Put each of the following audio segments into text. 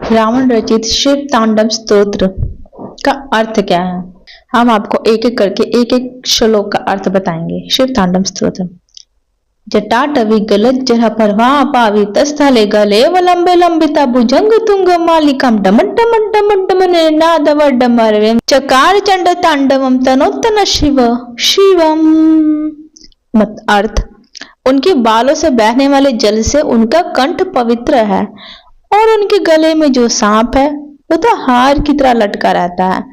रावण रचित शिव तांडव स्तोत्र का अर्थ क्या है? हम आपको एक एक करके एक एक श्लोक का अर्थ बताएंगे। शिव तांडव स्तोत्र। जटाटवी गलत जरा परवा पावी तस्थले गले वलंबे लंबिता भुजंग तुंग मालिकम डमन डमन डमन डमन नाद वड्डमरवे चकार चंड तांडवम तनोत्तन शिव शिवम। मत अर्थ, उनके बालों से बहने वाले जल से उनका कंठ पवित्र है और उनके गले में जो सांप है वो तो हार की तरह लटका रहता है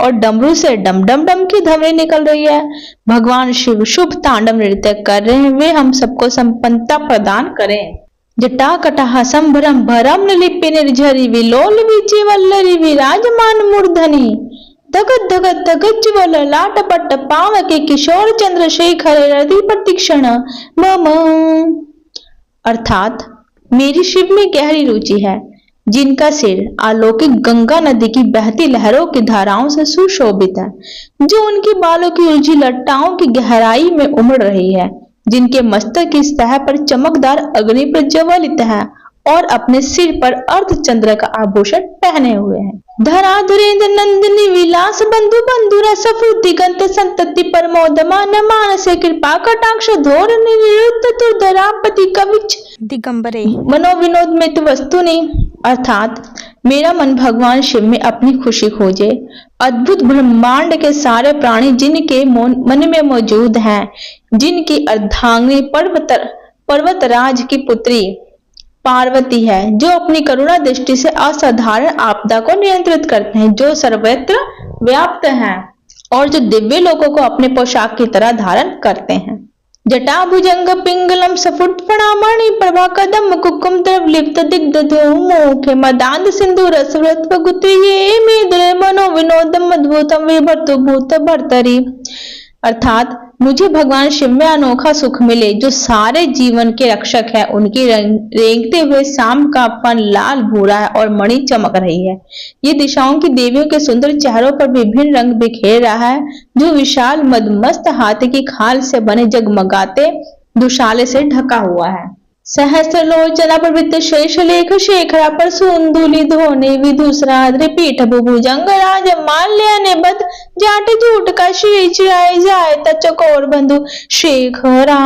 और डमरू से डम डम डम की धमनी निकल रही है। भगवान शिव शुभ तांडव नृत्य कर रहे हैं, वे हम सबको संपन्नता प्रदान करें। जटा कटाह संभ्रम भरम लिपि निर्झरी विलोल विजय वल्लरी विराजमान मूर्धनी धगत धगत धगत ज्वल लाट पट्ट पाव के किशोर चंद्रशेखर रति प्रतीक्षण मम। अर्थात मेरी शिव में गहरी रुचि है, जिनका सिर अलौकिक गंगा नदी की बहती लहरों की धाराओं से सुशोभित है, जो उनके बालों की उलझी लट्टाओं की गहराई में उमड़ रही है, जिनके मस्तक की सतह पर चमकदार अग्नि प्रज्वलित है और अपने सिर पर अर्धचंद्र का आभूषण पहने हुए हैं। धरा धुरेन्द्र नंदिनी विलास बंधु बंधु रस दिगंत संतति परमोदमान मानस कृपा कटाक्ष धोर निरुद्ध तुधरापति कविच दिगंबरे मनोविनोद में तो वस्तुनि। अर्थात मेरा मन भगवान शिव में अपनी खुशी खोजे। अद्भुत ब्रह्मांड के सारे प्राणी जिनके मन में मौजूद हैं, जिनकी अर्धांगिनी पर्वतराज की पुत्री पार्वती है, जो अपनी करुणा दृष्टि से असाधारण आपदा को नियंत्रित करते हैं, जो सर्वत्र व्याप्त हैं और जो दिव्य लोगों को अपने पोशाक की तरह धारण करते हैं। जटा भुजंग पिंगलम सफुट फणामणि प्रभा कदम कुकुम द्रवलिप्त दिग्ध मुखे मदांध सिंधु रसव्रत गुत्रिये मेद्र मनो विनोदम अद्भुतम विभर्तु भूत भर्तरी। अर्थात मुझे भगवान शिव में अनोखा सुख मिले, जो सारे जीवन के रक्षक है। उनकी रेंगते हुए शाम का फन लाल भूरा है और मणि चमक रही है। ये दिशाओं की देवियों के सुंदर चेहरों पर विभिन्न रंग बिखेर रहा है, जो विशाल मदमस्त हाथी की खाल से बने जगमगाते दुशाले से ढका हुआ है। सहस्त्र लोचना प्रवृत्त शेष लेख शेखरा पर सुंदुली धोने विधुसराद्रि पीठ भुभुजंग राज माल्य निबद्ध जाट जूट का श्री चिराय जाय चकोर बंधु शेखरा।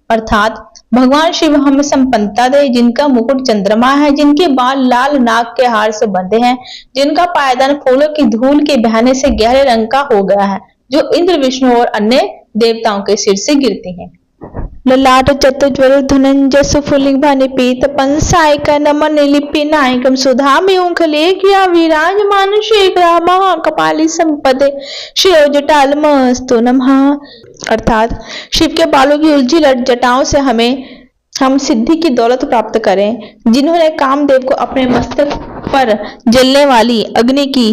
अर्थात भगवान शिव हमें संपन्नता दे, जिनका मुकुट चंद्रमा है, जिनके बाल लाल नाग के हार से बंधे हैं, जिनका पायदान फूलों की धूल के बहने से गहरे रंग का हो गया है, जो इंद्र विष्णु और अन्य देवताओं के सिर से गिरती हैं। ललाट चतुज्वल धनंजय सुफुलिंग भानि पीत पंसाय का नमन लिपि नायकम सुधा में उंख लेखिया विराजमान शेखरा महाकपाली संपदे शिव जटाल मस्तु नमः। अर्थात शिव के बालों की उलझी लट जटाओं से हम सिद्धि की दौलत प्राप्त करें, जिन्होंने कामदेव को अपने मस्तक पर जलने वाली अग्नि की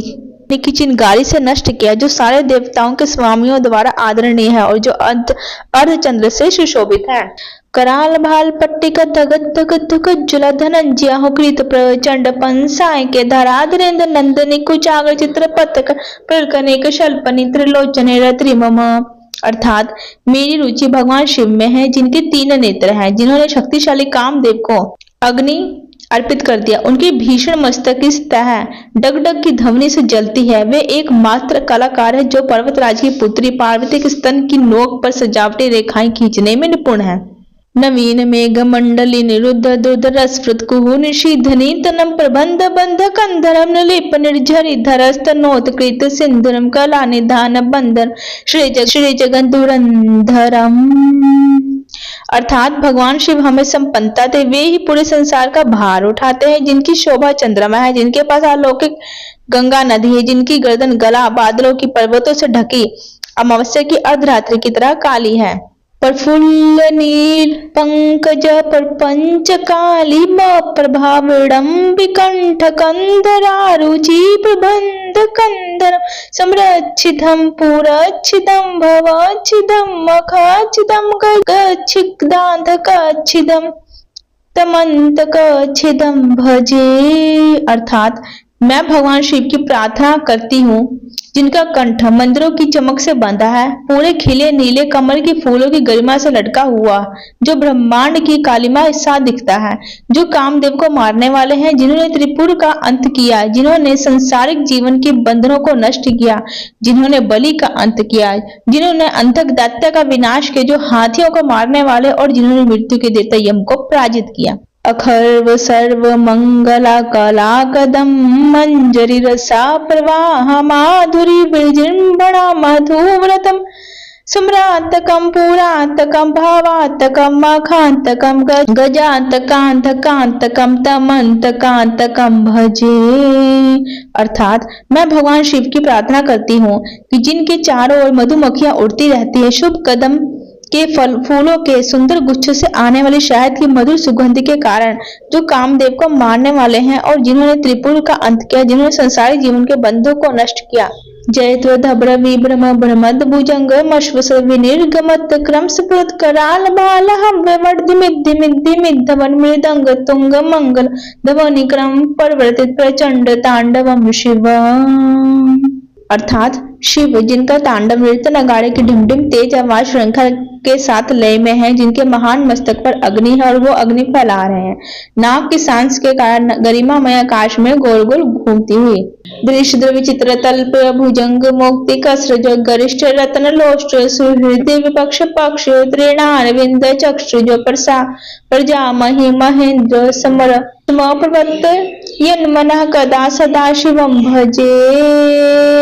चिंगारी से नष्ट किया, जो सारे देवताओं के स्वामियों द्वारा आदरणीय है और जो अर्धचंद्र से सुशोभित है। कराल भाल पट्टिका धगत धगत धगत जुला धनंजय हो कृत प्रचंड पंसाय के धराधरेन्द्र नंदनी कुचाग्र चित्र पतक प्रकनेक शल्पनी त्रिलोचने रत्रि मम। अर्थात मेरी रुचि भगवान शिव में है, जिनके 3 नेत्र हैं, जिन्होंने शक्तिशाली कामदेव को अग्नि अर्पित कर दिया। उनकी भीषण मस्तक की सतह डगडग की धमनी से जलती है। वे एकमात्र कलाकार है जो पर्वतराज की पुत्री पार्वती के स्तन की नोक पर सजावटी रेखाएं खींचने में निपुण है। नवीन मेघ मंडली निरुद्ध दुर्ध रसफ्रुत कुहु निशीधनी तनम प्रबंध बंध कंधरम नलिप निर्झरी धरस्त नोत्कृत सिंधुरम कला निधान बंधन श्री जगन दुरंधरम। अर्थात भगवान शिव हमें संपन्नता दे, वे ही पूरे संसार का भार उठाते हैं, जिनकी शोभा चंद्रमा है, जिनके पास अलौकिक गंगा नदी है, जिनकी गर्दन गला बादलों की पर्वतों से ढकी अमावस्या की अर्धरात्रि की तरह काली है। प्रफुल्ल नील पंकज प्रपंच काली प्रभाविडंबिकंठ कंधरारुचि प्रबंध कंधर संरक्षितम पुरक्षितम भवच्छिदम मखच्छिदम गच्छिदांत कच्छिदम तमंत कच्छिदम भजे। अर्थात मैं भगवान शिव की प्रार्थना करती हूँ जिनका कंठ मंदिरों की चमक से बंधा है, पूरे खिले नीले कमल के फूलों की गरिमा से लटका हुआ, जो ब्रह्मांड की कालिमा सा दिखता है, जो कामदेव को मारने वाले हैं, जिन्होंने त्रिपुर का अंत किया, जिन्होंने संसारिक जीवन के बंधनों को नष्ट किया, जिन्होंने बलि का अंत किया, जिन्होंने अंधक दैत्य का विनाश किया, जो हाथियों को मारने वाले और जिन्होंने मृत्यु के देवता यम को पराजित किया। अखर्व सर्व मंगला कला कदम मंजरी रसा प्रवाह माधुरी विजृंभणा मधुव्रतम सुम्रातकम पुरातकम भावातकम मखांतकम गजांतकांतकांतकम तमंतकांतकम भजे। अर्थात मैं भगवान शिव की प्रार्थना करती हूँ कि जिनके चारों ओर मधुमक्खियां उड़ती रहती है, शुभ कदम के फूलों के सुंदर गुच्छों से आने वाली शहद की मधुर सुगंध के कारण, जो कामदेव को मारने वाले हैं और जिन्होंने त्रिपुर का अंत किया, जिन्होंने संसारी जीवन के बंधों को नष्ट किया। जयत्वधभ्र विभ्रम भ्रमद भुजंग मश्वस विनिर्गमत क्रमस्फुरत कराल बाल हव्यवर्धिमिद्धिमिद्धिमिद्धवन मृदंग तुंग मंगल ध्वनि क्रम परिवर्तित प्रचंड तांडवम शिवम। अर्थात शिव जिनका तांडव नृत्य नगाड़े की ढिमढिम तेज आवाज श्रृंखला के साथ लय में है, जिनके महान मस्तक पर अग्नि है और वो अग्नि फैला रहे हैं, नाव की सांस के कारण गरिमामय आकाश में गोल गोल घूमती हुई। दृश्य विचित्र तल्प भुजंग मुक्ति कसर गरिष्ठ रत्न लोष्ट सुहृदय विपक्ष पक्ष तृणारविंद चक्षु जो प्रजा मही महेंद्र समर प्रवत्त यन्मनः कदा सदा शिवम भजे।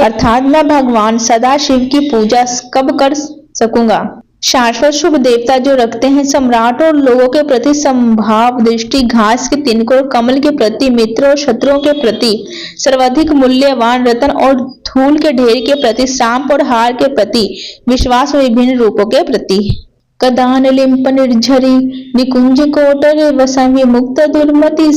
अर्थात मैं भगवान सदा शिव की पूजा कब कर सकूंगा। शाश्वत शुभ देवता जो रखते हैं सम्राट और लोगों के प्रति संभाव दृष्टि, घास के तिनकों और कमल के प्रति, मित्र और शत्रुओं के प्रति, सर्वाधिक मूल्यवान रत्न और धूल के ढेर के प्रति, सांप और हार के प्रति, विश्वास और विभिन्न रूपों के प्रति। कदान लिंप निर्झरी निकुंज कोटर वसं विमुक्त दुर्मति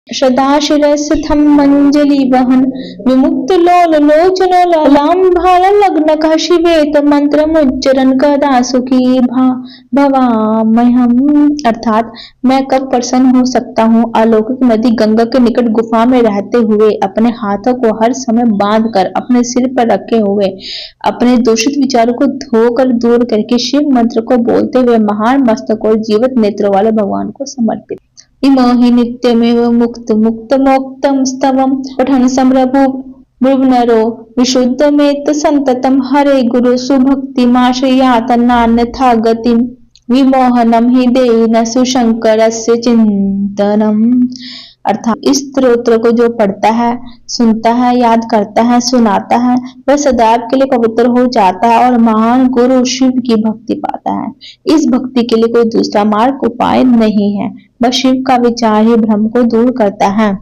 सदा शिरस्थम मंजलि वहन विमुक्त लोल लोचन लांभाल लग्न का शिवेत मंत्र मुच्चरण कदा सुखी भवामहम। अर्थात मैं कब प्रसन्न हो सकता हूँ अलौकिक नदी गंगा के निकट गुफा में रहते हुए, अपने हाथों को हर समय बांधकर अपने सिर पर रखे हुए, अपने दूषित विचारों को धोकर दूर करके शिव मंत्र को बोलते हुए महान मस्तक और जीवित नेत्रों वाले भगवान को समर्पित। इमहि नित्यमेव मुक्त मुक्त मोक्तम स्तवम पठन समरभु भुवनरो विशुद्धमेत संततम हरे गुरु सुभक्ति माश्रयात नान्यथा गतिम विमोहनम हि देन सुशंकरस्य चिंतनम। अर्थात इस स्तोत्र को जो पढ़ता है, सुनता है, याद करता है, सुनाता है, वह सदैव के लिए पवित्र हो जाता है और महान गुरु शिव की भक्ति पाता है। इस भक्ति के लिए कोई दूसरा मार्ग उपाय नहीं है, बस शिव का विचार ही भ्रम को दूर करता है।